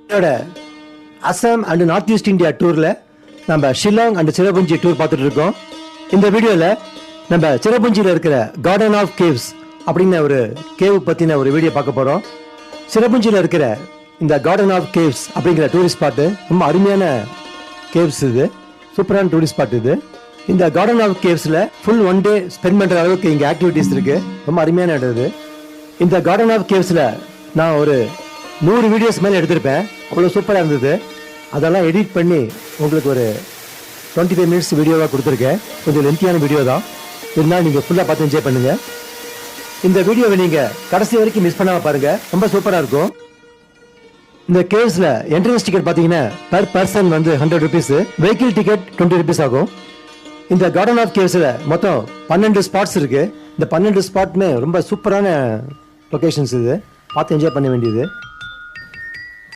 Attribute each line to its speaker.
Speaker 1: இதோட Assam and north east India டூரில் நம்ம ஷில்லாங் அண்ட் சிரபுஞ்சி டூர் பார்த்துட்டு இருக்கோம். இந்த வீடியோவில் நம்ம சிரபுஞ்சியில் இருக்கிற கார்டன் ஆஃப் கேவ்ஸ் அப்படின்ன ஒரு கேவ் பற்றின ஒரு வீடியோ பார்க்க போகிறோம். சிரபுஞ்சியில் இருக்கிற இந்த கார்டன் ஆஃப் கேவ்ஸ் அப்படிங்கிற டூரிஸ்ட் ஸ்பாட்டு ரொம்ப அருமையான கேவ்ஸ். இது சூப்பரான டூரிஸ்ட் ஸ்பாட். இது இந்த கார்டன் ஆஃப் கேவ்ஸில் ஃபுல் ஒன் டே ஸ்பெண்ட் பண்ணுற அளவுக்கு இங்கே ஆக்டிவிட்டீஸ் இருக்குது. ரொம்ப அருமையான இடம் இது. இந்த கார்டன் ஆஃப் கேவ்ஸில் நான் ஒரு 100 வீடியோஸ் மேலே எடுத்திருப்பேன். அவ்வளோ சூப்பராக இருந்தது. அதெல்லாம் எடிட் பண்ணி உங்களுக்கு ஒரு 25 மினிட்ஸ் வீடியோவாக கொடுத்துருக்கேன். கொஞ்சம் லென்த்தியான வீடியோ தான் இருந்தால் நீங்கள் ஃபுல்லாக பார்த்து என்ஜாய் பண்ணுங்கள். இந்த வீடியோவை நீங்கள் கடைசி வரைக்கும் மிஸ் பண்ணாமல் பாருங்கள். ரொம்ப சூப்பராக இருக்கும். இந்த கேவ்ஸில் என்ட்ரன்ஸ் டிக்கெட் பார்த்தீங்கன்னா பர் பர்சன் வந்து 100 ருபீஸ், வெஹிக்கிள் டிக்கெட் 20 ருபீஸ் ஆகும். இந்த கார்டன் ஆஃப் கேவ்ஸில் மொத்தம் 12 ஸ்பாட்ஸ் இருக்குது. இந்த 12 ஸ்பாட்டுமே ரொம்ப சூப்பரான லொக்கேஷன்ஸ். இது பார்த்து என்ஜாய் பண்ண வேண்டியது.